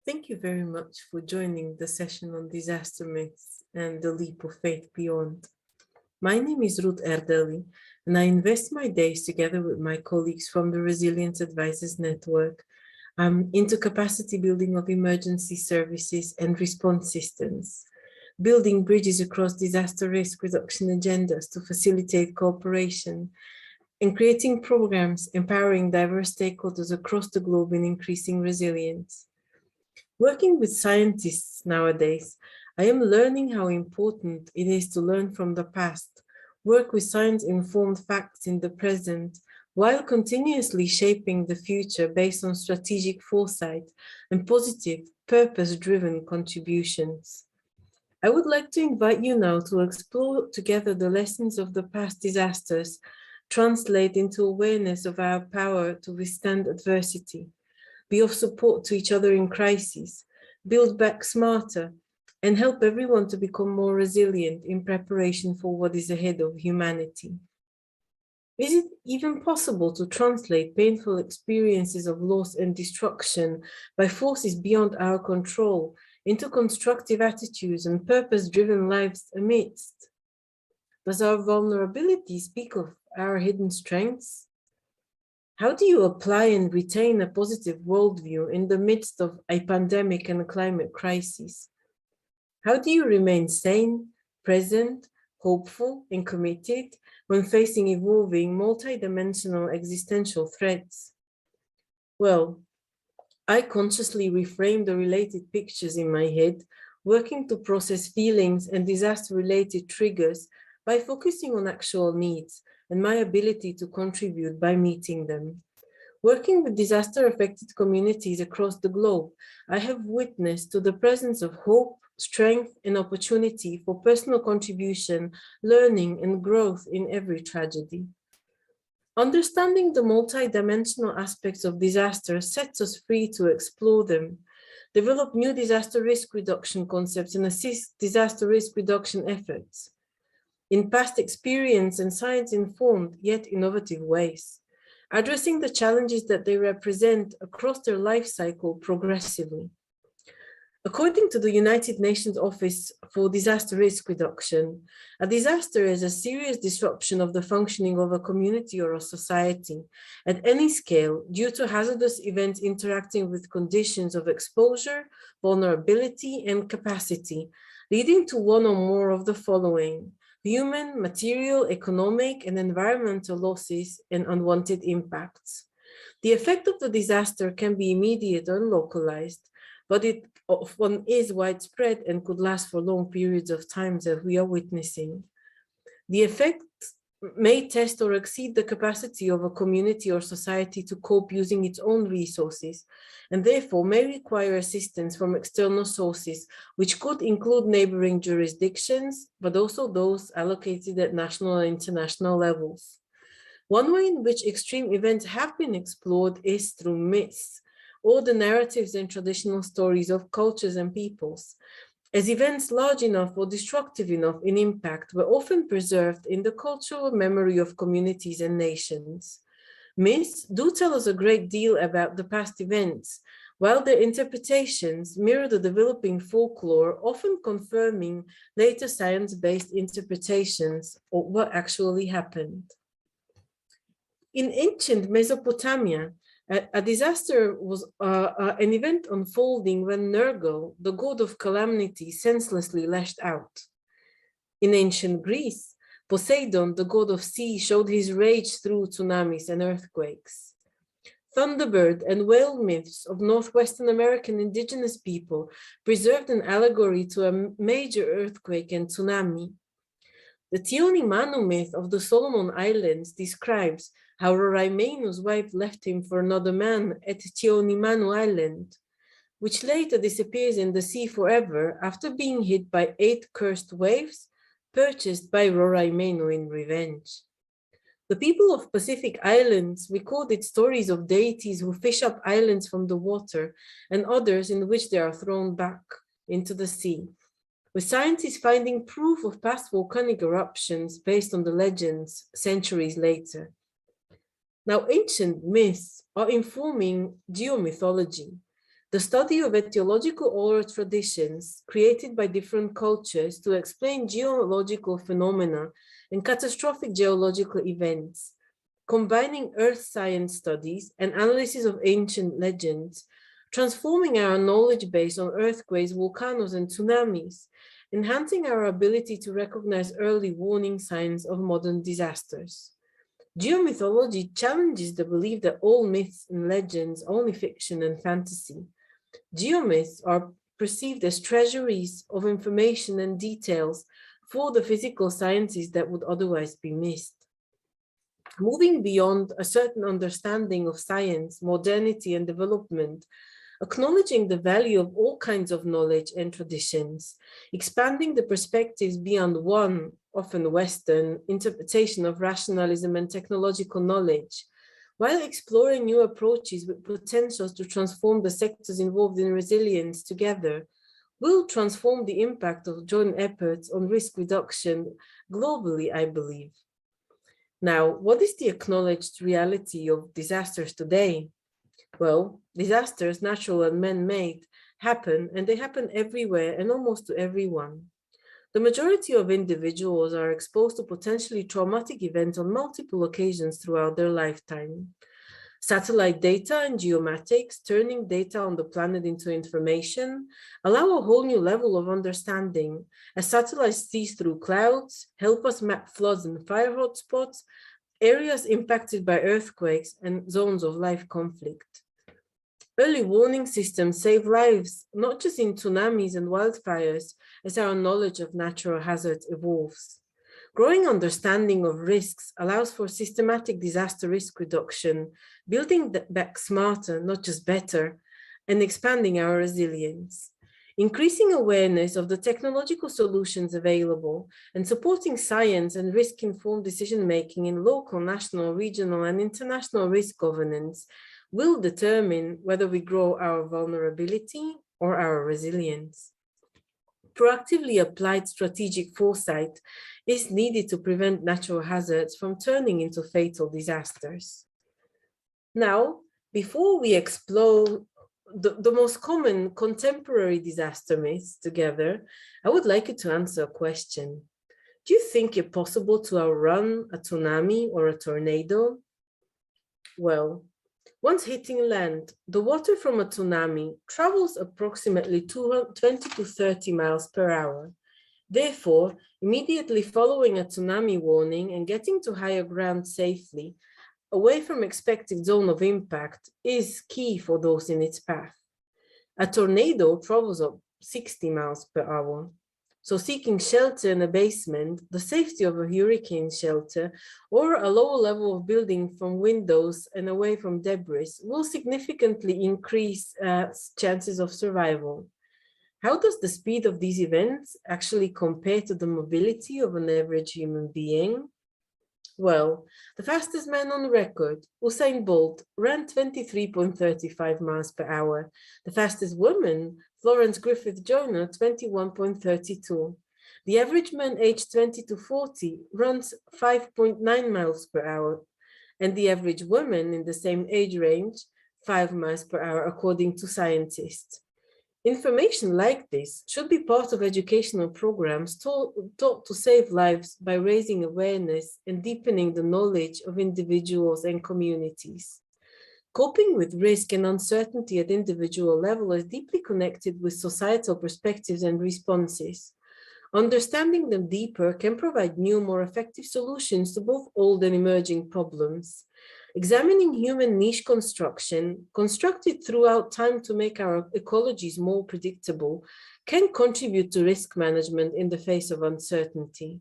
Thank you very much for joining the session on disaster myths and the leap of faith beyond. My name is Ruth Erdelyiova, and I invest my days together with my colleagues from the Resilience Advisors Network into capacity building of emergency services and response systems, building bridges across disaster risk reduction agendas to facilitate cooperation, and creating programs empowering diverse stakeholders across the globe in increasing resilience. Working with scientists nowadays, I am learning how important it is to learn from the past, work with science-informed facts in the present, while continuously shaping the future based on strategic foresight and positive, purpose-driven contributions. I would like to invite you now to explore together the lessons of the past disasters, translate into awareness of our power to withstand adversity, be of support to each other in crises, build back smarter, and help everyone to become more resilient in preparation for what is ahead of humanity. Is it even possible to translate painful experiences of loss and destruction by forces beyond our control into constructive attitudes and purpose-driven lives amidst? Does our vulnerability speak of our hidden strengths? How do you apply and retain a positive worldview in the midst of a pandemic and a climate crisis? How do you remain sane, present, hopeful, and committed when facing evolving, multidimensional existential threats? Well, I consciously reframe the related pictures in my head, working to process feelings and disaster-related triggers by focusing on actual needs and my ability to contribute by meeting them. Working with disaster-affected communities across the globe, I have witnessed to the presence of hope, strength, and opportunity for personal contribution, learning, and growth in every tragedy. Understanding the multidimensional aspects of disaster sets us free to explore them, develop new disaster risk reduction concepts, and assist disaster risk reduction efforts in past experience and science-informed yet innovative ways, addressing the challenges that they represent across their life cycle progressively. According to the United Nations Office for Disaster Risk Reduction, a disaster is a serious disruption of the functioning of a community or a society at any scale due to hazardous events interacting with conditions of exposure, vulnerability, and capacity, leading to one or more of the following: human, material, economic, and environmental losses and unwanted impacts. The effect of the disaster can be immediate or localized, but it often is widespread and could last for long periods of time as we are witnessing. The effect may test or exceed the capacity of a community or society to cope using its own resources, and therefore may require assistance from external sources, which could include neighboring jurisdictions, but also those allocated at national and international levels. One way in which extreme events have been explored is through myths, or the narratives and traditional stories of cultures and peoples, as events large enough or destructive enough in impact were often preserved in the cultural memory of communities and nations. Myths do tell us a great deal about the past events, while their interpretations mirror the developing folklore, often confirming later science-based interpretations of what actually happened. In ancient Mesopotamia, a disaster was an event unfolding when Nergal, the god of calamity, senselessly lashed out. In ancient Greece, Poseidon, the god of sea, showed his rage through tsunamis and earthquakes. Thunderbird and whale myths of Northwestern American indigenous people preserved an allegory to a major earthquake and tsunami. The Tioni Manu myth of the Solomon Islands describes how Roraimenu's wife left him for another man at Tioni Manu Island, which later disappears in the sea forever after being hit by 8 cursed waves purchased by Roraimenu in revenge. The people of Pacific Islands recorded stories of deities who fish up islands from the water and others in which they are thrown back into the sea, with scientists finding proof of past volcanic eruptions based on the legends centuries later. Now, ancient myths are informing geomythology, The study of etiological oral traditions created by different cultures to explain geological phenomena and catastrophic geological events, combining earth science studies and analysis of ancient legends, transforming our knowledge base on earthquakes, volcanoes, and tsunamis, enhancing our ability to recognize early warning signs of modern disasters. Geomythology challenges the belief that all myths and legends are only fiction and fantasy. Geomyths are perceived as treasuries of information and details for the physical sciences that would otherwise be missed. Moving beyond a certain understanding of science, modernity, and development, acknowledging the value of all kinds of knowledge and traditions, expanding the perspectives beyond one, often Western, interpretation of rationalism and technological knowledge, while exploring new approaches with potentials to transform the sectors involved in resilience together, will transform the impact of joint efforts on risk reduction globally, I believe. Now, what is the acknowledged reality of disasters today? Well, disasters, natural and man-made, happen, and they happen everywhere and almost to everyone. The majority of individuals are exposed to potentially traumatic events on multiple occasions throughout their lifetime. Satellite data and geomatics, turning data on the planet into information, allow a whole new level of understanding, as satellites see through clouds, help us map floods and fire hotspots, areas impacted by earthquakes, and zones of live conflict. Early warning systems save lives, not just in tsunamis and wildfires, as our knowledge of natural hazards evolves. Growing understanding of risks allows for systematic disaster risk reduction, building back smarter, not just better, and expanding our resilience. Increasing awareness of the technological solutions available and supporting science and risk-informed decision-making in local, national, regional, and international risk governance will determine whether we grow our vulnerability or our resilience. Proactively applied strategic foresight is needed to prevent natural hazards from turning into fatal disasters. Now, before we explore the most common contemporary disaster myths together, I would like you to answer a question. Do you think it's possible to outrun a tsunami or a tornado? Well, once hitting land, the water from a tsunami travels approximately 20 to 30 miles per hour. Therefore, immediately following a tsunami warning and getting to higher ground safely, away from expected zone of impact, is key for those in its path. A tornado travels up 60 miles per hour. So seeking shelter in a basement, the safety of a hurricane shelter, or a lower level of building from windows and away from debris will significantly increase chances of survival. How does the speed of these events actually compare to the mobility of an average human being? Well, the fastest man on record, Usain Bolt, ran 23.35 miles per hour. The fastest woman, Florence Griffith Joyner, 21.32. The average man aged 20 to 40 runs 5.9 miles per hour, and the average woman in the same age range, 5 miles per hour, according to scientists. Information like this should be part of educational programs taught to save lives by raising awareness and deepening the knowledge of individuals and communities. Coping with risk and uncertainty at individual level is deeply connected with societal perspectives and responses. Understanding them deeper can provide new, more effective solutions to both old and emerging problems. Examining human niche construction, constructed throughout time to make our ecologies more predictable, can contribute to risk management in the face of uncertainty.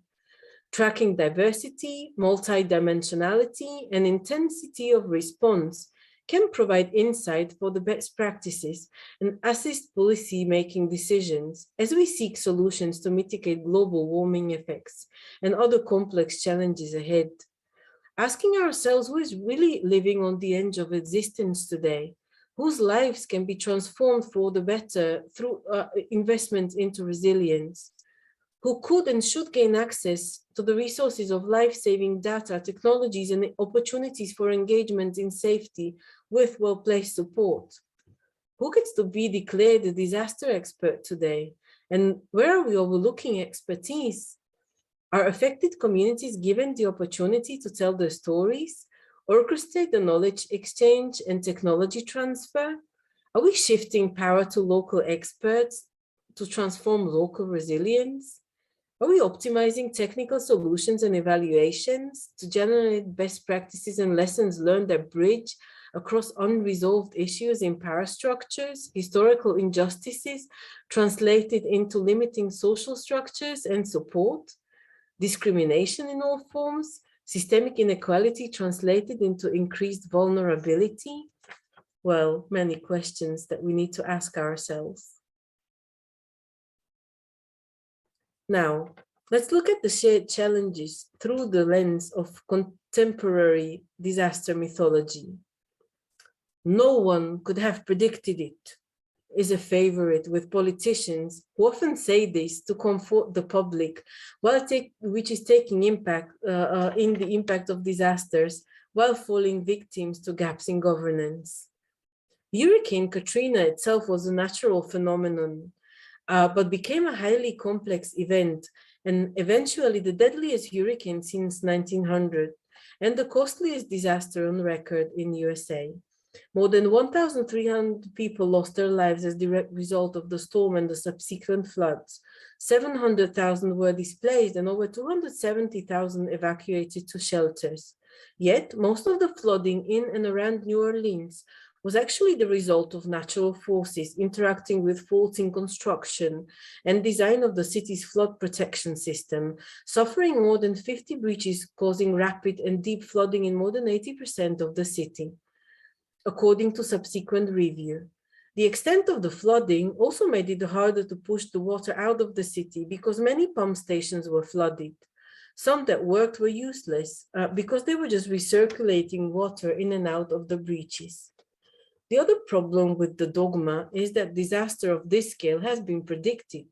Tracking diversity, multidimensionality, and intensity of response can provide insight for the best practices and assist policy-making decisions as we seek solutions to mitigate global warming effects and other complex challenges ahead. Asking ourselves who is really living on the edge of existence today, whose lives can be transformed for the better through investment into resilience, who could and should gain access to the resources of life-saving data, technologies, and opportunities for engagement in safety with well-placed support. Who gets to be declared a disaster expert today? And where are we overlooking expertise? Are affected communities given the opportunity to tell their stories, orchestrate the knowledge exchange and technology transfer? Are we shifting power to local experts to transform local resilience? Are we optimizing technical solutions and evaluations to generate best practices and lessons learned that bridge across unresolved issues in power structures, historical injustices translated into limiting social structures and support, discrimination in all forms, systemic inequality translated into increased vulnerability? Well, many questions that we need to ask ourselves. Now, let's look at the shared challenges through the lens of contemporary disaster mythology. No one could have predicted it is a favorite with politicians who often say this to comfort the public, which is taking impact in the impact of disasters while falling victims to gaps in governance. Hurricane Katrina itself was a natural phenomenon, but became a highly complex event and eventually the deadliest hurricane since 1900 and the costliest disaster on record in USA. More than 1,300 people lost their lives as a direct result of the storm and the subsequent floods. 700,000 were displaced and over 270,000 evacuated to shelters. Yet, most of the flooding in and around New Orleans was actually the result of natural forces interacting with faults in construction and design of the city's flood protection system, suffering more than 50 breaches, causing rapid and deep flooding in more than 80% of the city, according to subsequent review. The extent of the flooding also made it harder to push the water out of the city because many pump stations were flooded. Some that worked were useless because they were just recirculating water in and out of the breaches. The other problem with the dogma is that disaster of this scale has been predicted,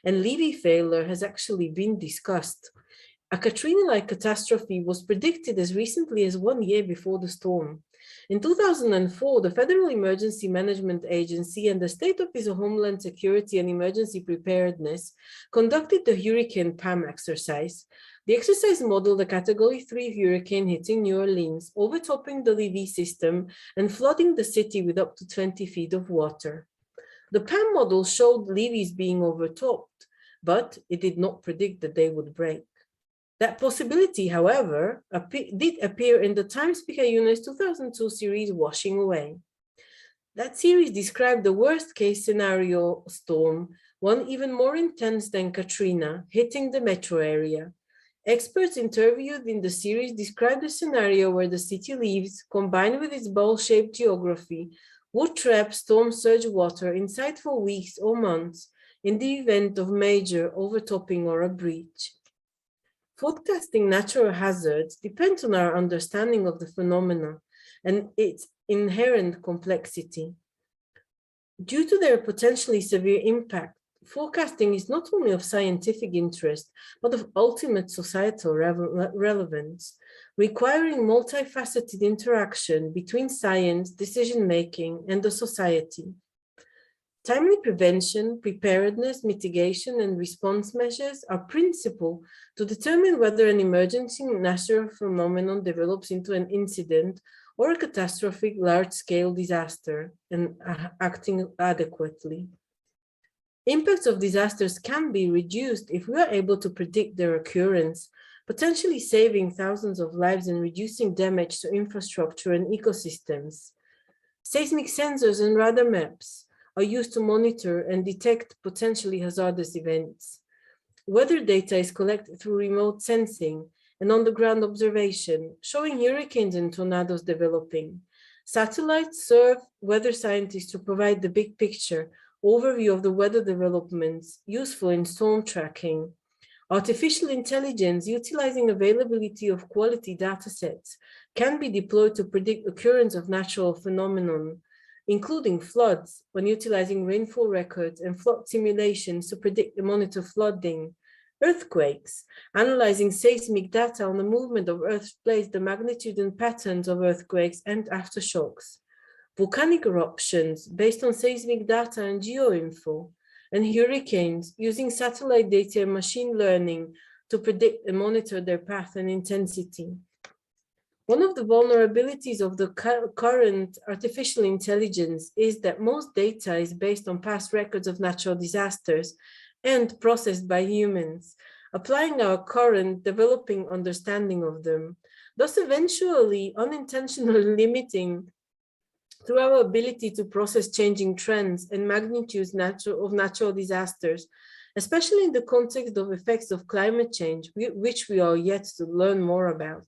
and levee failure has actually been discussed. A Katrina-like catastrophe was predicted as recently as 1 year before the storm. In 2004, the Federal Emergency Management Agency and the State Office of Homeland Security and Emergency Preparedness conducted the Hurricane PAM exercise. The exercise modeled a Category 3 hurricane hitting New Orleans, overtopping the levee system and flooding the city with up to 20 feet of water. The PAM model showed levees being overtopped, but it did not predict that they would break. That possibility, however, did appear in the Times Picayune's 2002 series, Washing Away. That series described the worst-case scenario storm, one even more intense than Katrina, hitting the metro area. Experts interviewed in the series described a scenario where the city leaves, combined with its bowl-shaped geography, would trap storm surge water inside for weeks or months in the event of major overtopping or a breach. Forecasting natural hazards depends on our understanding of the phenomena and its inherent complexity. Due to their potentially severe impact, forecasting is not only of scientific interest, but of ultimate societal relevance, requiring multifaceted interaction between science, decision-making, and the society. Timely prevention, preparedness, mitigation, and response measures are principal to determine whether an emergency natural phenomenon develops into an incident or a catastrophic large-scale disaster and acting adequately. Impacts of disasters can be reduced if we are able to predict their occurrence, potentially saving thousands of lives and reducing damage to infrastructure and ecosystems. Seismic sensors and radar maps are used to monitor and detect potentially hazardous events. Weather data is collected through remote sensing and on-the-ground observation, showing hurricanes and tornadoes developing. Satellites serve weather scientists to provide the big picture overview of the weather developments useful in storm tracking. Artificial intelligence, utilizing availability of quality data sets, can be deployed to predict occurrence of natural phenomenon, including floods, when utilizing rainfall records and flood simulations to predict and monitor flooding. Earthquakes, analyzing seismic data on the movement of Earth's plates, the magnitude and patterns of earthquakes and aftershocks. volcanic eruptions based on seismic data and geoinfo, and hurricanes using satellite data and machine learning to predict and monitor their path and intensity. One of the vulnerabilities of the current artificial intelligence is that most data is based on past records of natural disasters and processed by humans, applying our current developing understanding of them, thus eventually unintentionally limiting through our ability to process changing trends and magnitudes of natural disasters, especially in the context of effects of climate change, which we are yet to learn more about.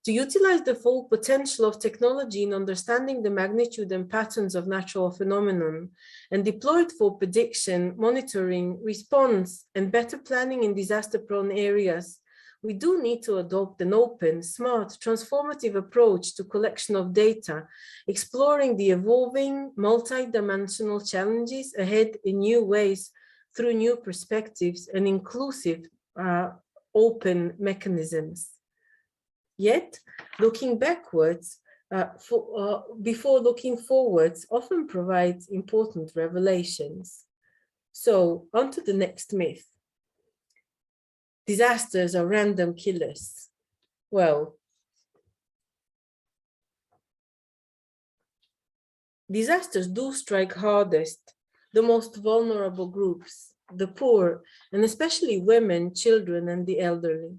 To utilize the full potential of technology in understanding the magnitude and patterns of natural phenomenon and deploy it for prediction, monitoring, response, and better planning in disaster-prone areas, we do need to adopt an open, smart, transformative approach to collection of data, exploring the evolving, multi-dimensional challenges ahead in new ways through new perspectives and inclusive, open mechanisms. Yet, looking backwards before looking forwards often provides important revelations. So, on to the next myth. Disasters are random killers. Well, disasters do strike hardest the most vulnerable groups, the poor, and especially women, children, and the elderly.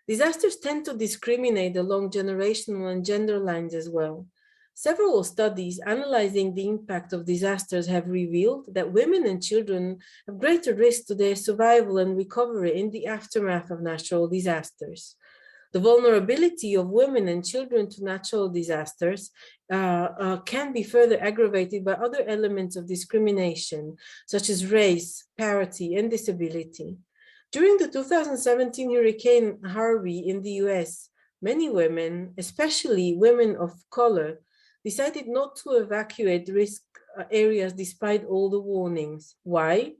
Disasters tend to discriminate along generational and gender lines as well. Several studies analyzing the impact of disasters have revealed that women and children have greater risk to their survival and recovery in the aftermath of natural disasters. The vulnerability of women and children to natural disasters can be further aggravated by other elements of discrimination, such as race, parity, and disability. During the 2017 Hurricane Harvey in the US, many women, especially women of color, decided not to evacuate risk areas despite all the warnings. Why?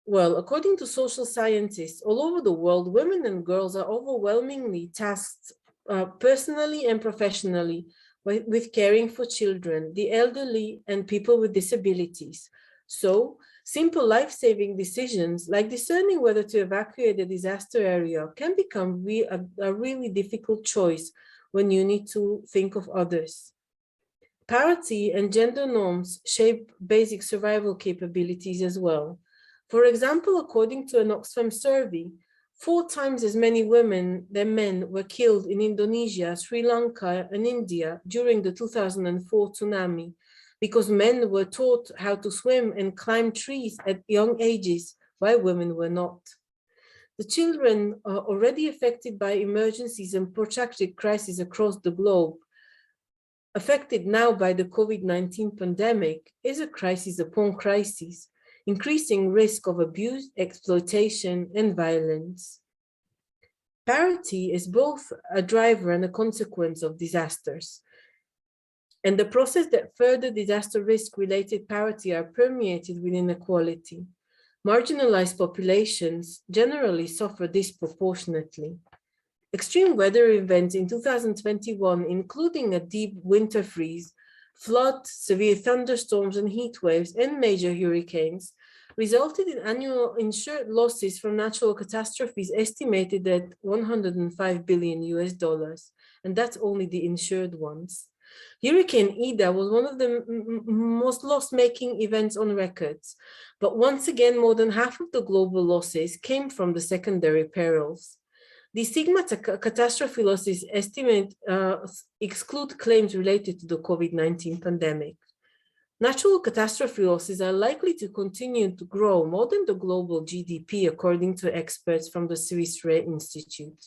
Well, according to social scientists all over the world, women and girls are overwhelmingly tasked personally and professionally with caring for children, the elderly, and people with disabilities. So, simple life-saving decisions like discerning whether to evacuate a disaster area can become a really difficult choice when you need to think of others. Parity and gender norms shape basic survival capabilities as well. For example, according to an Oxfam survey, 4 times as many women than men were killed in Indonesia, Sri Lanka, and India during the 2004 tsunami, because men were taught how to swim and climb trees at young ages, while women were not. The children are already affected by emergencies and protracted crises across the globe, affected now by the COVID-19 pandemic, is a crisis upon crisis, increasing risk of abuse, exploitation, and violence. Parity is both a driver and a consequence of disasters. And the process that further disaster risk-related parity are permeated with inequality. Marginalized populations generally suffer disproportionately. Extreme weather events in 2021, including a deep winter freeze, flood, severe thunderstorms and heat waves, and major hurricanes, resulted in annual insured losses from natural catastrophes estimated at $105 billion US, and that's only the insured ones. Hurricane Ida was one of the most loss-making events on record, but once again, more than half of the global losses came from the secondary perils. The Sigma catastrophe losses estimate exclude claims related to the COVID-19 pandemic. Natural catastrophe losses are likely to continue to grow more than the global GDP, according to experts from the Swiss Re Institute.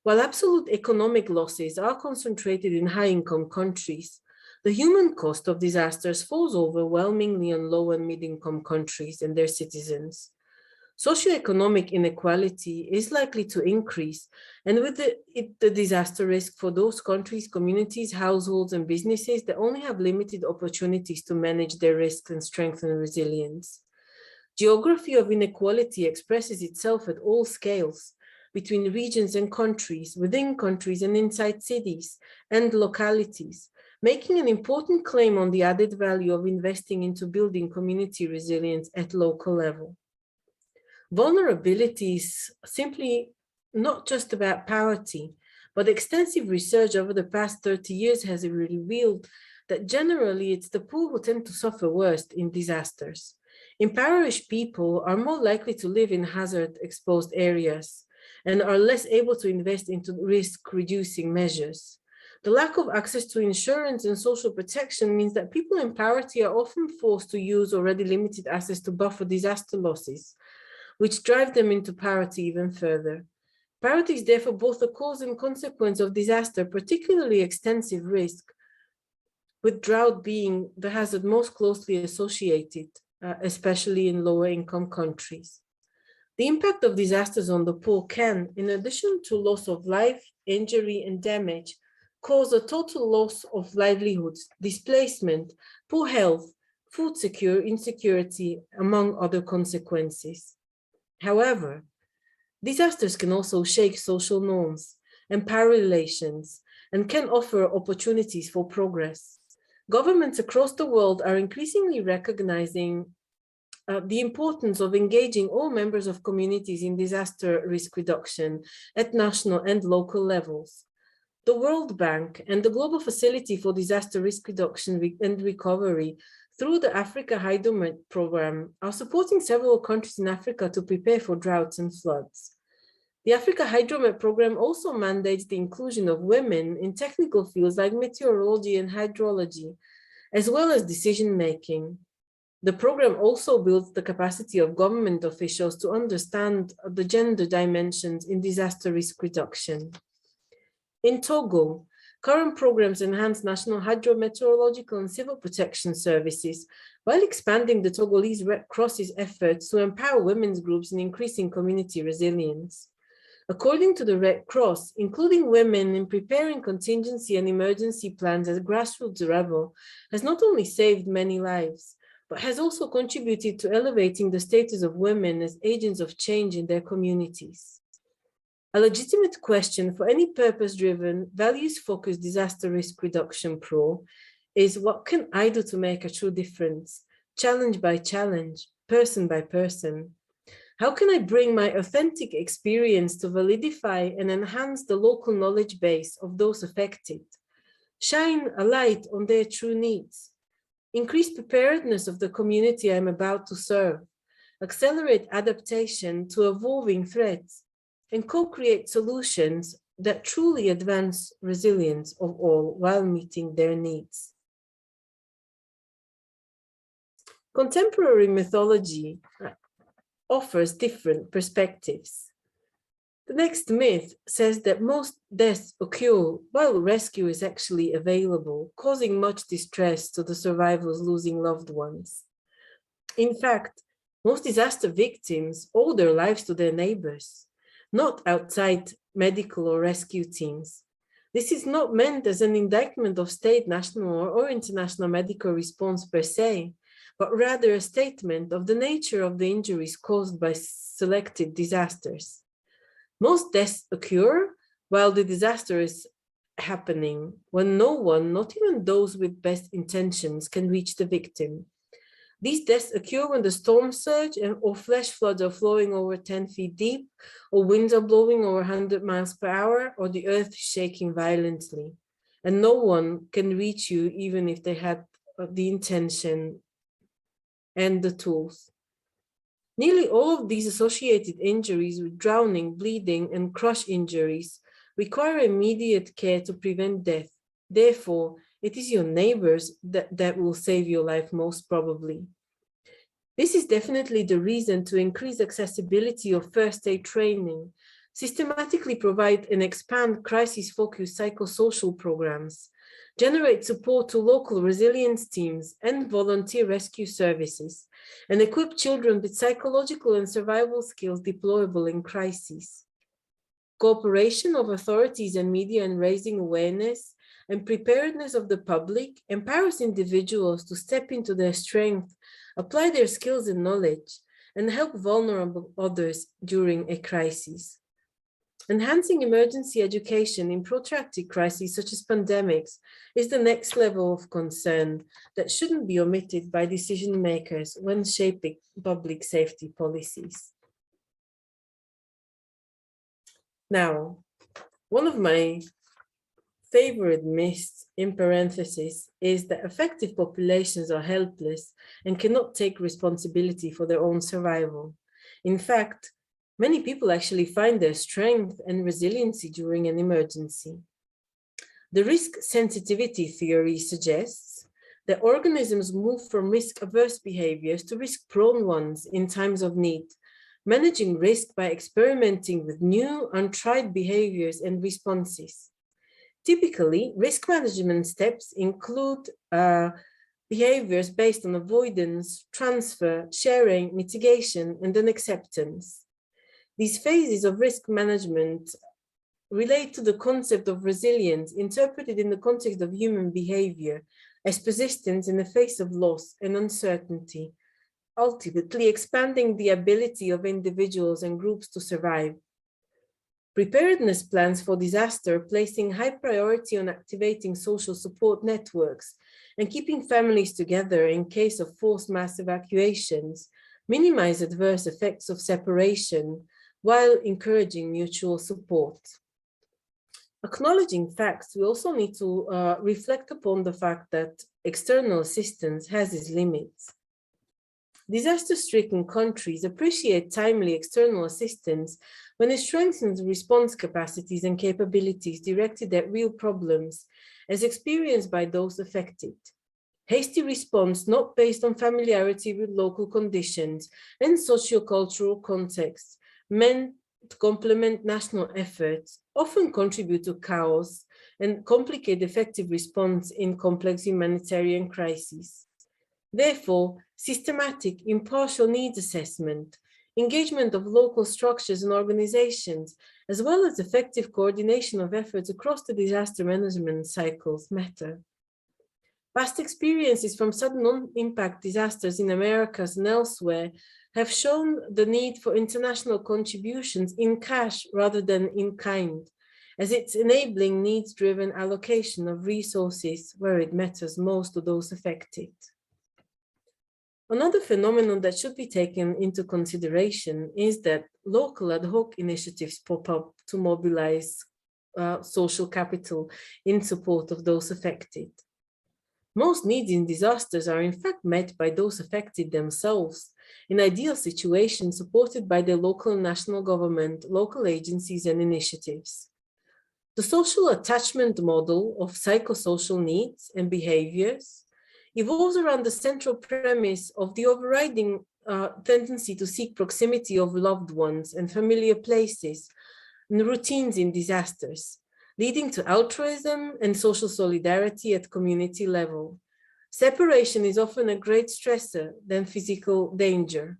While absolute economic losses are concentrated in high-income countries, the human cost of disasters falls overwhelmingly on low and mid-income countries and their citizens. Socioeconomic inequality is likely to increase, and with the disaster risk for those countries, communities, households, and businesses that only have limited opportunities to manage their risks and strengthen resilience. Geography of inequality expresses itself at all scales, between regions and countries, within countries and inside cities and localities, making an important claim on the added value of investing into building community resilience at local level. Vulnerability is simply not just about poverty, but extensive research over the past 30 years has revealed that generally it's the poor who tend to suffer worst in disasters. Impoverished people are more likely to live in hazard-exposed areas and are less able to invest into risk-reducing measures. The lack of access to insurance and social protection means that people in poverty are often forced to use already limited access to buffer disaster losses, which drive them into poverty even further. Poverty is therefore both the cause and consequence of disaster, particularly extensive risk, with drought being the hazard most closely associated, especially in lower income countries. The impact of disasters on the poor can, in addition to loss of life, injury, and damage, cause a total loss of livelihoods, displacement, poor health, food insecurity, among other consequences. However, disasters can also shake social norms, empower relations, and can offer opportunities for progress. Governments across the world are increasingly recognizing the importance of engaging all members of communities in disaster risk reduction at national and local levels. The World Bank and the Global Facility for Disaster Risk Reduction and Recovery through the Africa Hydromet Program are supporting several countries in Africa to prepare for droughts and floods. The Africa Hydromet Program also mandates the inclusion of women in technical fields like meteorology and hydrology, as well as decision-making. The program also builds the capacity of government officials to understand the gender dimensions in disaster risk reduction. In Togo, current programs enhance national hydrometeorological and civil protection services while expanding the Togolese Red Cross's efforts to empower women's groups in increasing community resilience. According to the Red Cross, including women in preparing contingency and emergency plans at grassroots level has not only saved many lives, but has also contributed to elevating the status of women as agents of change in their communities. A legitimate question for any purpose-driven, values-focused disaster risk reduction pro is, what can I do to make a true difference, challenge by challenge, person by person? How can I bring my authentic experience to validify and enhance the local knowledge base of those affected, shine a light on their true needs, increase preparedness of the community I'm about to serve, accelerate adaptation to evolving threats, and co-create solutions that truly advance resilience of all while meeting their needs? Contemporary mythology offers different perspectives. The next myth says that most deaths occur while rescue is actually available, causing much distress to the survivors losing loved ones. In fact, most disaster victims owe their lives to their neighbors, not outside medical or rescue teams. This is not meant as an indictment of state, national, or international medical response per se, but rather a statement of the nature of the injuries caused by selected disasters. Most deaths occur while the disaster is happening, when no one, not even those with best intentions, can reach the victim. These deaths occur when the storm surge or flash floods are flowing over 10 feet deep, or winds are blowing over 100 miles per hour, or the earth is shaking violently. And no one can reach you even if they had the intention and the tools. Nearly all of these associated injuries with drowning, bleeding, and crush injuries require immediate care to prevent death. Therefore, it is your neighbors that will save your life most probably. This is definitely the reason to increase accessibility of first aid training, systematically provide and expand crisis-focused psychosocial programs, generate support to local resilience teams and volunteer rescue services, and equip children with psychological and survival skills deployable in crises. Cooperation of authorities and media in raising awareness and preparedness of the public empowers individuals to step into their strength, apply their skills and knowledge, and help vulnerable others during a crisis. Enhancing emergency education in protracted crises such as pandemics is the next level of concern that shouldn't be omitted by decision makers when shaping public safety policies. Now, one of my favorite myths, in parentheses, is that affected populations are helpless and cannot take responsibility for their own survival. In fact, many people actually find their strength and resiliency during an emergency. The risk sensitivity theory suggests that organisms move from risk-averse behaviors to risk-prone ones in times of need, managing risk by experimenting with new, untried behaviors and responses. Typically, risk management steps include behaviors based on avoidance, transfer, sharing, mitigation, and then acceptance. These phases of risk management relate to the concept of resilience interpreted in the context of human behavior as persistence in the face of loss and uncertainty, ultimately expanding the ability of individuals and groups to survive. Preparedness plans for disaster, placing high priority on activating social support networks and keeping families together in case of forced mass evacuations, minimize adverse effects of separation while encouraging mutual support. Acknowledging facts, we also need to reflect upon the fact that external assistance has its limits. Disaster-stricken countries appreciate timely external assistance when it strengthens response capacities and capabilities directed at real problems, as experienced by those affected. Hasty response not based on familiarity with local conditions and sociocultural contexts, meant to complement national efforts, often contribute to chaos and complicate effective response in complex humanitarian crises. Therefore, systematic, impartial needs assessment, engagement of local structures and organizations, as well as effective coordination of efforts across the disaster management cycles matter. Past experiences from sudden non-impact disasters in Americas and elsewhere have shown the need for international contributions in cash rather than in kind, as it's enabling needs-driven allocation of resources where it matters most to those affected. Another phenomenon that should be taken into consideration is that local ad hoc initiatives pop up to mobilize social capital in support of those affected. Most needs in disasters are in fact met by those affected themselves, in ideal situations supported by their local and national government, local agencies and initiatives. The social attachment model of psychosocial needs and behaviors evolves around the central premise of the overriding tendency to seek proximity of loved ones and familiar places and routines in disasters, leading to altruism and social solidarity at community level. Separation is often a great stressor than physical danger.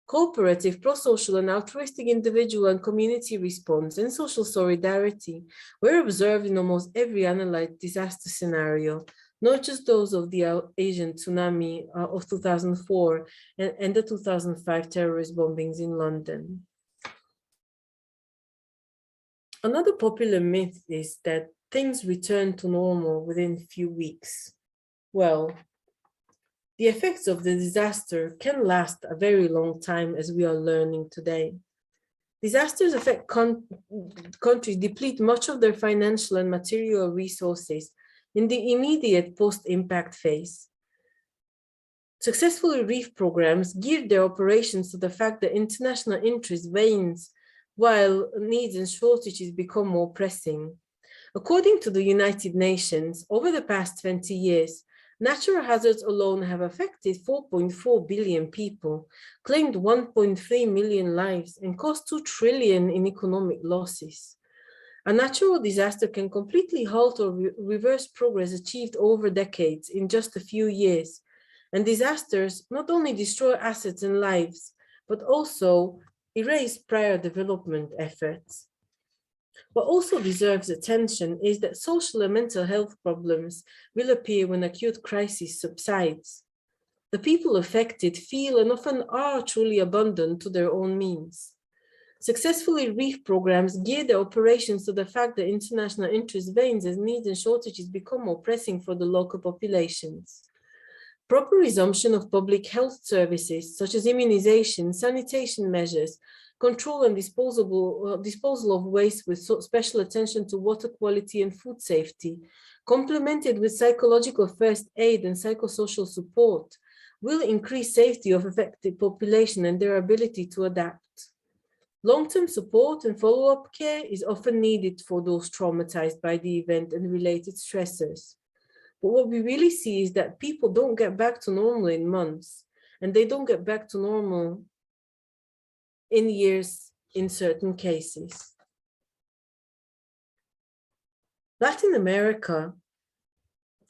Cooperative, pro-social and altruistic individual and community response and social solidarity were observed in almost every analyzed disaster scenario, not just those of the Asian tsunami of 2004 and the 2005 terrorist bombings in London. Another popular myth is that things return to normal within a few weeks. Well, the effects of the disaster can last a very long time, as we are learning today. Disasters affect countries, deplete much of their financial and material resources in the immediate post-impact phase. Successful relief programs geared their operations to the fact that international interest wanes while needs and shortages become more pressing. According to the United Nations, over the past 20 years, natural hazards alone have affected 4.4 billion people, claimed 1.3 million lives, and cost 2 trillion in economic losses. A natural disaster can completely halt or reverse progress achieved over decades in just a few years. And disasters not only destroy assets and lives, but also erase prior development efforts. What also deserves attention is that social and mental health problems will appear when acute crisis subsides. The people affected feel and often are truly abandoned to their own means. Successfully reef programs gear their operations to the fact that international interest wanes as needs and shortages become more pressing for the local populations. Proper resumption of public health services, such as immunization, sanitation measures, control and disposal of waste with special attention to water quality and food safety, complemented with psychological first aid and psychosocial support, will increase safety of affected population and their ability to adapt. Long-term support and follow-up care is often needed for those traumatized by the event and related stressors. But what we really see is that people don't get back to normal in months, and they don't get back to normal in years in certain cases. Latin America,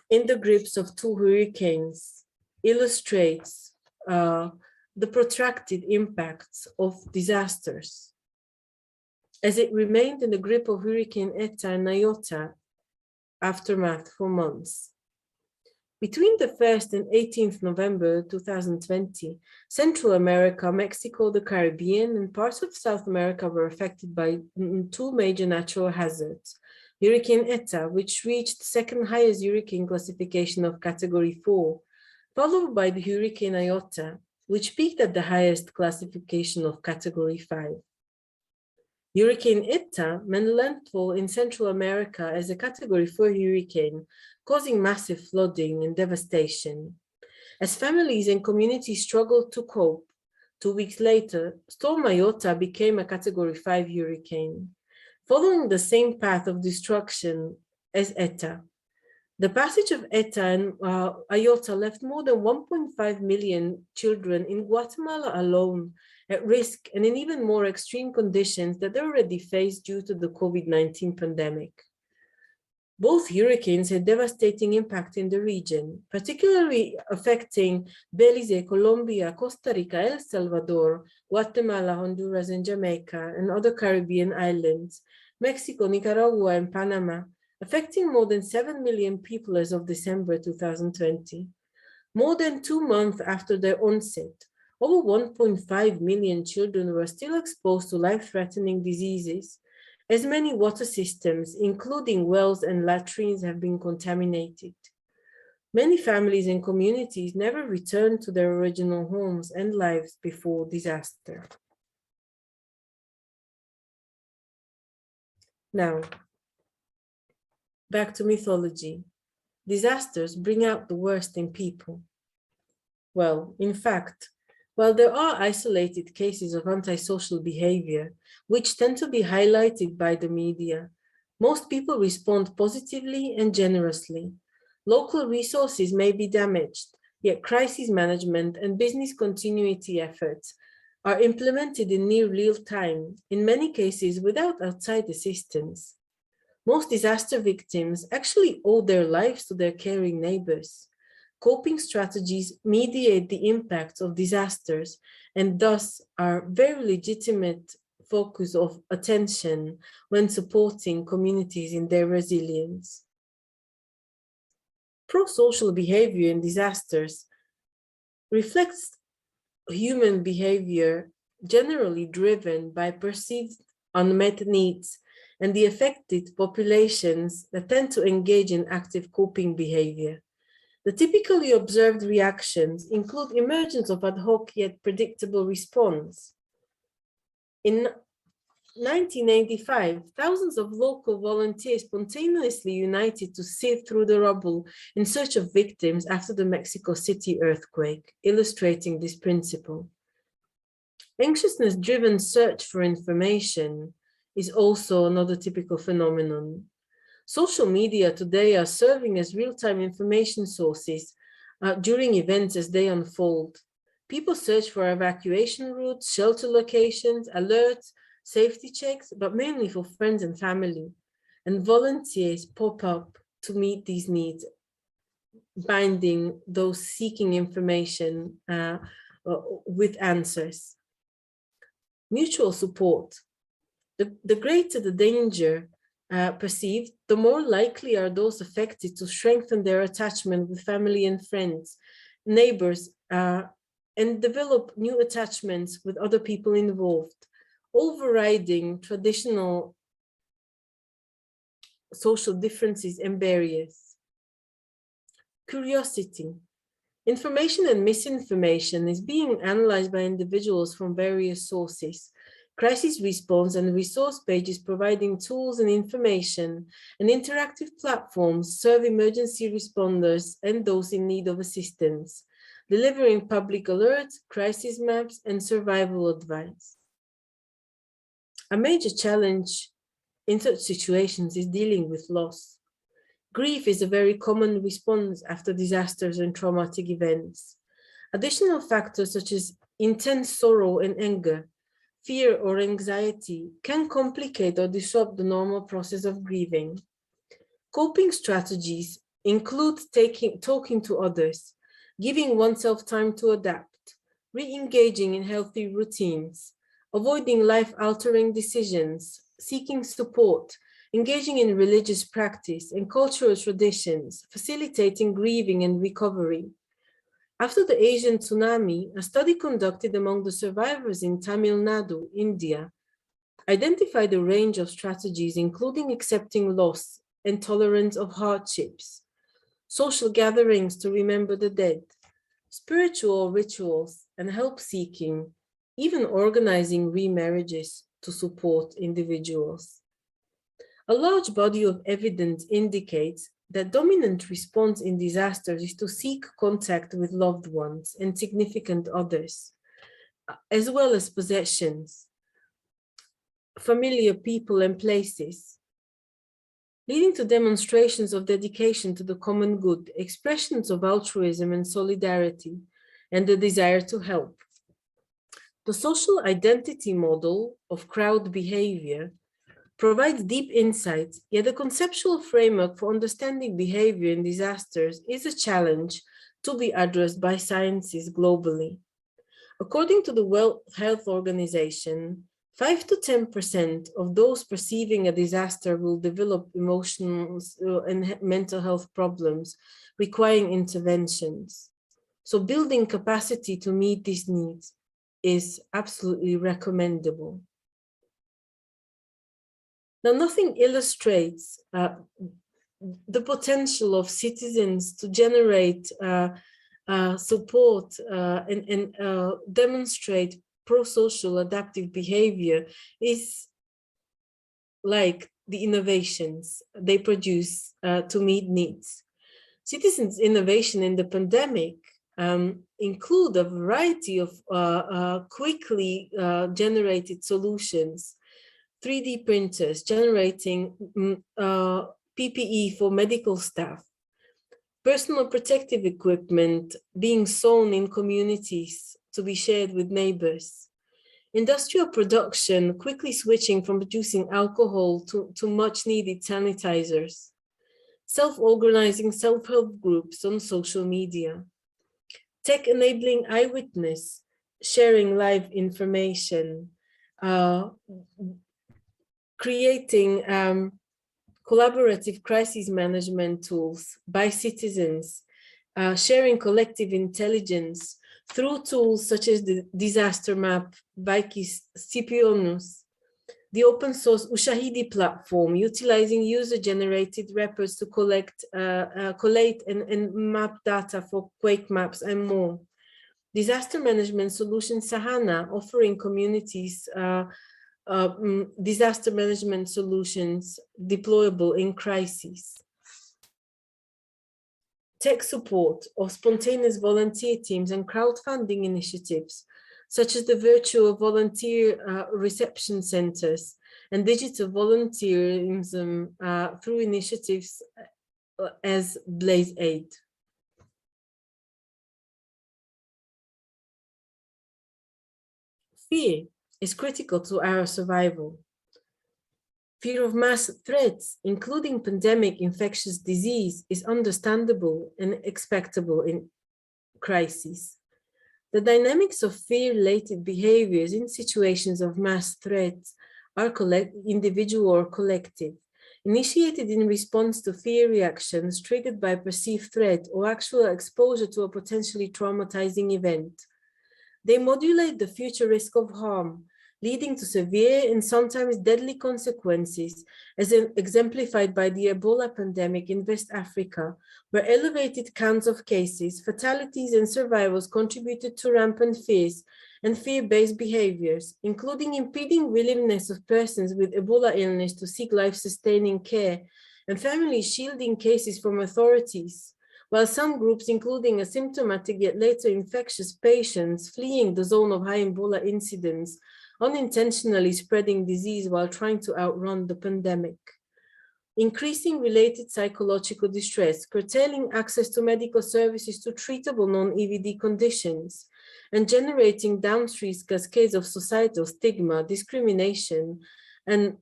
in the grips of two hurricanes, illustrates the protracted impacts of disasters, as it remained in the grip of Hurricane Eta and Iota aftermath for months. Between the 1st and 18th November 2020, Central America, Mexico, the Caribbean, and parts of South America were affected by two major natural hazards. Hurricane Eta, which reached the second highest hurricane classification of Category 4, followed by the Hurricane Iota, which peaked at the highest classification of Category 5. Hurricane Eta made landfall in Central America as a Category 4 hurricane, causing massive flooding and devastation. As families and communities struggled to cope, 2 weeks later, Storm Iota became a Category 5 hurricane, following the same path of destruction as Eta. The passage of Eta and Iota left more than 1.5 million children in Guatemala alone at risk and in even more extreme conditions that they already faced due to the COVID-19 pandemic. Both hurricanes had devastating impact in the region, particularly affecting Belize, Colombia, Costa Rica, El Salvador, Guatemala, Honduras, and Jamaica, and other Caribbean islands, Mexico, Nicaragua, and Panama, affecting more than 7 million people as of December 2020. More than 2 months after their onset, over 1.5 million children were still exposed to life-threatening diseases, as many water systems, including wells and latrines, have been contaminated. Many families and communities never returned to their original homes and lives before disaster. Now, back to mythology. Disasters bring out the worst in people. Well, in fact, while there are isolated cases of antisocial behavior, which tend to be highlighted by the media, most people respond positively and generously. Local resources may be damaged, yet crisis management and business continuity efforts are implemented in near real time, in many cases without outside assistance. Most disaster victims actually owe their lives to their caring neighbors. Coping strategies mediate the impacts of disasters and thus are very legitimate focus of attention when supporting communities in their resilience. Pro-social behavior in disasters reflects human behavior generally driven by perceived unmet needs and the affected populations that tend to engage in active coping behavior. The typically observed reactions include emergence of ad hoc yet predictable response. In 1985, thousands of local volunteers spontaneously united to sift through the rubble in search of victims after the Mexico City earthquake, illustrating this principle. Anxiousness-driven search for information is also another typical phenomenon. Social media today are serving as real-time information sources during events as they unfold. People search for evacuation routes, shelter locations, alerts, safety checks, but mainly for friends and family. And volunteers pop up to meet these needs, binding those seeking information with answers. Mutual support. The greater the danger perceived, the more likely are those affected to strengthen their attachment with family and friends, neighbors, and develop new attachments with other people involved. overriding traditional social differences and barriers. Curiosity. Information and misinformation is being analyzed by individuals from various sources. Crisis response and resource pages providing tools and information and interactive platforms serve emergency responders and those in need of assistance, delivering public alerts, crisis maps, and survival advice. A major challenge in such situations is dealing with loss. Grief is a very common response after disasters and traumatic events. Additional factors such as intense sorrow and anger, fear or anxiety can complicate or disrupt the normal process of grieving. Coping strategies include talking to others, giving oneself time to adapt, re-engaging in healthy routines, avoiding life-altering decisions, seeking support, engaging in religious practice and cultural traditions, facilitating grieving and recovery. After the Asian tsunami, a study conducted among the survivors in Tamil Nadu, India, identified a range of strategies, including accepting loss and tolerance of hardships, social gatherings to remember the dead, spiritual rituals and help-seeking, even organizing remarriages to support individuals. A large body of evidence indicates that dominant response in disasters is to seek contact with loved ones and significant others, as well as possessions, familiar people and places, leading to demonstrations of dedication to the common good, expressions of altruism and solidarity, and the desire to help. The social identity model of crowd behavior provides deep insights, yet the conceptual framework for understanding behavior in disasters is a challenge to be addressed by sciences globally. According to the World Health Organization, 5 to 10% of those perceiving a disaster will develop emotional and mental health problems requiring interventions. So building capacity to meet these needs is absolutely recommendable. Now, nothing illustrates the potential of citizens to generate support and demonstrate pro-social adaptive behavior is like the innovations they produce to meet needs. Citizens' innovation in the pandemic include a variety of quickly generated solutions, 3D printers generating PPE for medical staff, personal protective equipment being sewn in communities to be shared with neighbors, industrial production quickly switching from producing alcohol to much needed sanitizers, self-organizing self-help groups on social media, tech enabling eyewitness, sharing live information, creating collaborative crisis management tools by citizens, sharing collective intelligence through tools such as the disaster map by Scipionus, the open source Ushahidi platform, utilizing user-generated records to collate and map data for quake maps and more. Disaster management solution Sahana, offering communities disaster management solutions deployable in crises. Tech support of spontaneous volunteer teams and crowdfunding initiatives, such as the virtual volunteer reception centers and digital volunteerism through initiatives as Blaze Aid. Fear is critical to our survival. Fear of mass threats, including pandemic infectious disease, is understandable and expectable in crises. The dynamics of fear-related behaviors in situations of mass threats are individual or collective, initiated in response to fear reactions triggered by perceived threat or actual exposure to a potentially traumatizing event. They modulate the future risk of harm, leading to severe and sometimes deadly consequences, as exemplified by the Ebola pandemic in West Africa, where elevated counts of cases, fatalities, and survivals contributed to rampant fears and fear-based behaviors, including impeding willingness of persons with Ebola illness to seek life-sustaining care and families shielding cases from authorities, while some groups, including asymptomatic yet later infectious patients fleeing the zone of high Ebola incidents, unintentionally spreading disease while trying to outrun the pandemic. Increasing related psychological distress, curtailing access to medical services to treatable non-EVD conditions, and generating downstream cascades of societal stigma, discrimination, and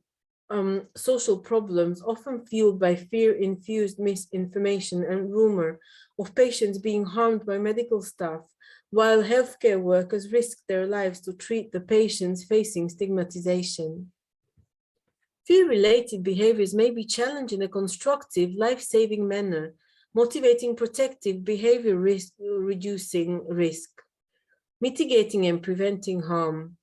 social problems, often fueled by fear-infused misinformation and rumor of patients being harmed by medical staff, while healthcare workers risk their lives to treat the patients facing stigmatization. Fear-related behaviors may be challenged in a constructive, life-saving manner, motivating protective behavior, reducing risk, mitigating and preventing harm.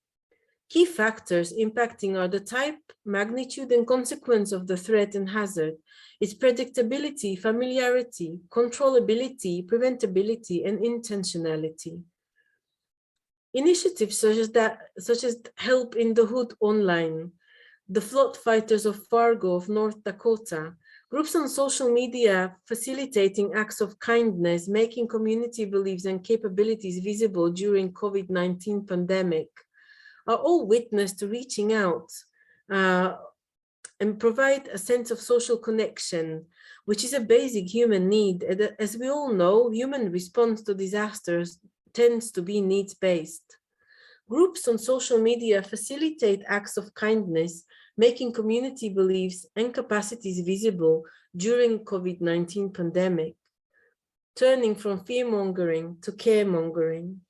Key factors impacting are the type, magnitude, and consequence of the threat and hazard, its predictability, familiarity, controllability, preventability, and intentionality. Initiatives such as Help in the Hood Online, the Flood Fighters of Fargo of North Dakota, groups on social media facilitating acts of kindness, making community beliefs and capabilities visible during COVID-19 pandemic, are all witness to reaching out and provide a sense of social connection, which is a basic human need. As we all know, human response to disasters tends to be needs-based. Groups on social media facilitate acts of kindness, making community beliefs and capacities visible during COVID-19 pandemic, turning from fear-mongering to care-mongering.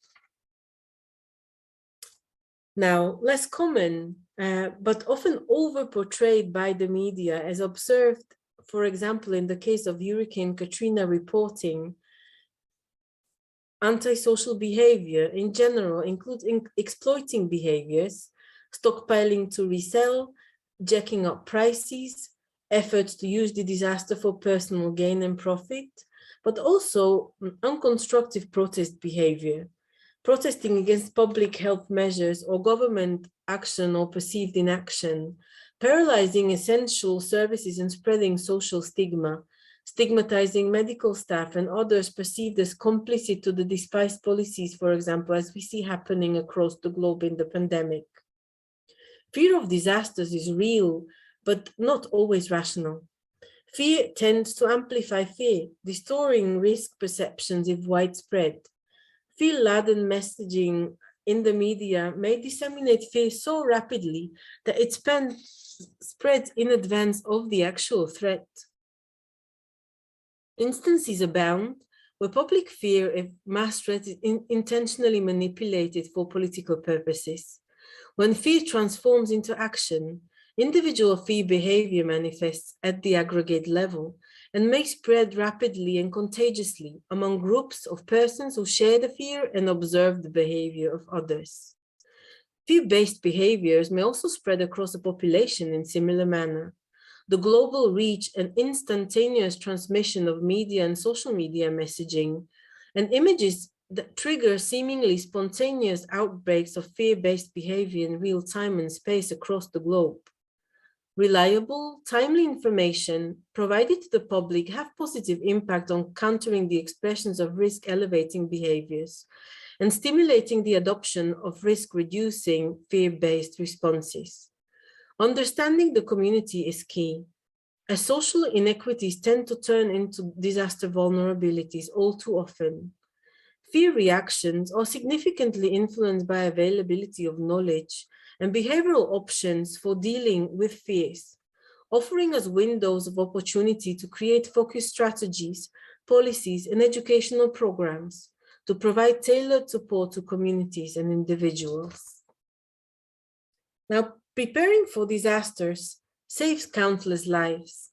Now, less common, but often over-portrayed by the media, as observed, for example, in the case of Hurricane Katrina reporting, antisocial behavior in general includes exploiting behaviors, stockpiling to resell, jacking up prices, efforts to use the disaster for personal gain and profit, but also unconstructive protest behavior, protesting against public health measures or government action or perceived inaction, paralyzing essential services and spreading social stigma, stigmatizing medical staff and others perceived as complicit to the despised policies, for example, as we see happening across the globe in the pandemic. Fear of disasters is real, but not always rational. Fear tends to amplify fear, distorting risk perceptions if widespread. Fear-laden messaging in the media may disseminate fear so rapidly that it spreads in advance of the actual threat. Instances abound where public fear of mass threat is intentionally manipulated for political purposes. When fear transforms into action, individual fear behavior manifests at the aggregate level and may spread rapidly and contagiously among groups of persons who share the fear and observe the behavior of others. Fear-based behaviors may also spread across a population in similar manner. The global reach and instantaneous transmission of media and social media messaging and images that trigger seemingly spontaneous outbreaks of fear-based behavior in real time and space across the globe. Reliable, timely information provided to the public have positive impact on countering the expressions of risk-elevating behaviors and stimulating the adoption of risk-reducing, fear-based responses. Understanding the community is key, as social inequities tend to turn into disaster vulnerabilities all too often. Fear reactions are significantly influenced by availability of knowledge and behavioral options for dealing with fears, offering us windows of opportunity to create focused strategies, policies, and educational programs to provide tailored support to communities and individuals. Now, preparing for disasters saves countless lives,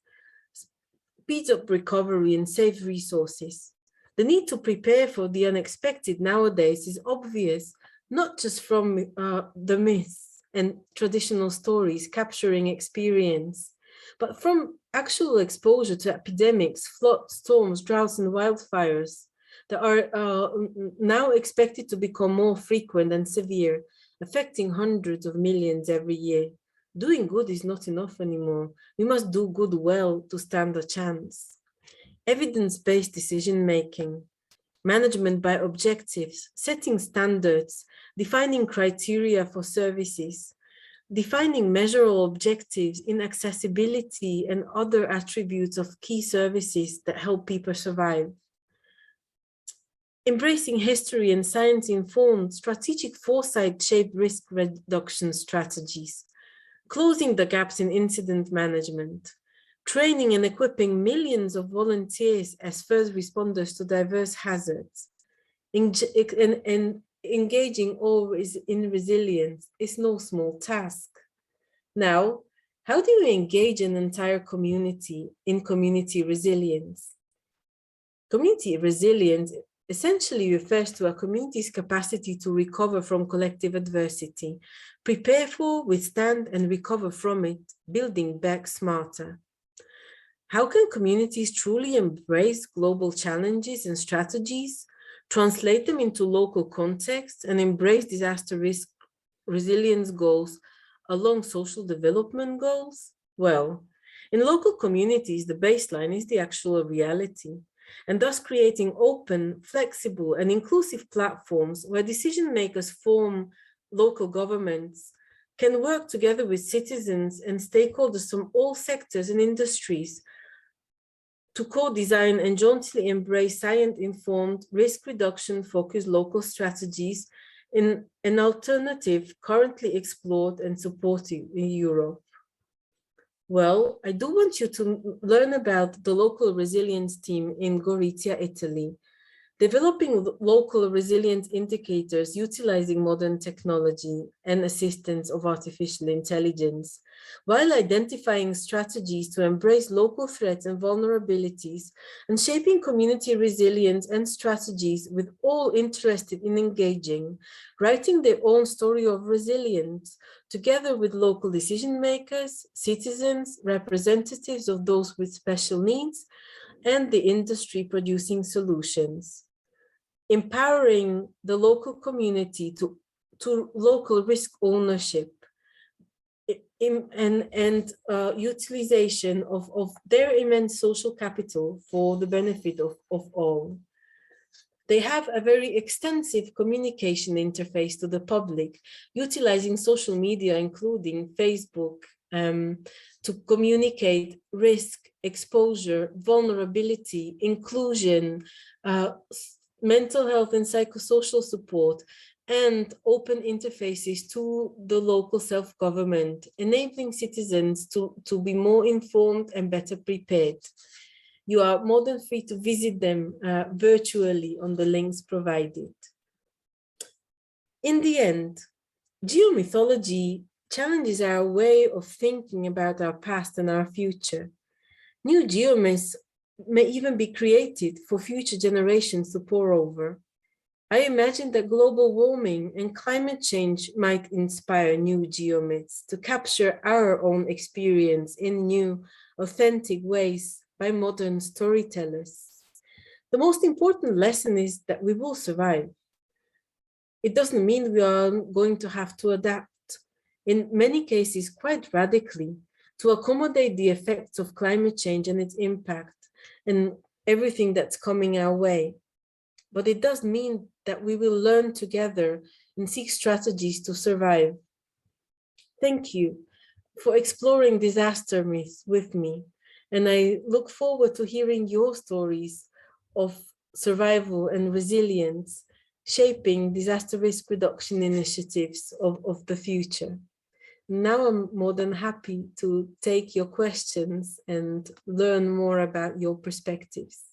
speeds up recovery, and saves resources. The need to prepare for the unexpected nowadays is obvious, not just from the myths, and traditional stories capturing experience, but from actual exposure to epidemics, floods, storms, droughts, and wildfires that are now expected to become more frequent and severe, affecting hundreds of millions every year. Doing good is not enough anymore. We must do good well to stand a chance. Evidence-based decision-making, management by objectives, setting standards, defining criteria for services, defining measurable objectives in accessibility and other attributes of key services that help people survive. Embracing history and science-informed strategic foresight-shaped risk reduction strategies. Closing the gaps in incident management. Training and equipping millions of volunteers as first responders to diverse hazards. And engaging all in resilience is no small task. Now, how do you engage an entire community in community resilience? Community resilience essentially refers to a community's capacity to recover from collective adversity, prepare for, withstand, and recover from it, building back smarter. How can communities truly embrace global challenges and strategies, translate them into local contexts, and embrace disaster risk resilience goals along social development goals? Well, in local communities, the baseline is the actual reality, and thus creating open, flexible, and inclusive platforms where decision makers form local governments can work together with citizens and stakeholders from all sectors and industries to co-design and jointly embrace science-informed, risk reduction-focused local strategies in an alternative currently explored and supported in Europe. Well, I do want you to learn about the local resilience team in Gorizia, Italy, developing local resilience indicators utilizing modern technology and assistance of artificial intelligence, while identifying strategies to embrace local threats and vulnerabilities and shaping community resilience and strategies with all interested in engaging, writing their own story of resilience, together with local decision makers, citizens, representatives of those with special needs, and the industry producing solutions. Empowering the local community to local risk ownership and utilization of their immense social capital for the benefit of all. They have a very extensive communication interface to the public, utilizing social media, including Facebook, to communicate risk, exposure, vulnerability, inclusion, mental health and psychosocial support, and open interfaces to the local self-government, enabling citizens to be more informed and better prepared. You are more than free to visit them virtually on the links provided. In the end, geomythology challenges our way of thinking about our past and our future. New geomyths may even be created for future generations to pore over. I imagine that global warming and climate change might inspire new geomyths to capture our own experience in new, authentic ways by modern storytellers. The most important lesson is that we will survive. It doesn't mean we are going to have to adapt, in many cases quite radically, to accommodate the effects of climate change and its impact and everything that's coming our way. But it does mean that we will learn together and seek strategies to survive. Thank you for exploring disaster myths with me, and I look forward to hearing your stories of survival and resilience, shaping disaster risk reduction initiatives of the future. Now I'm more than happy to take your questions and learn more about your perspectives.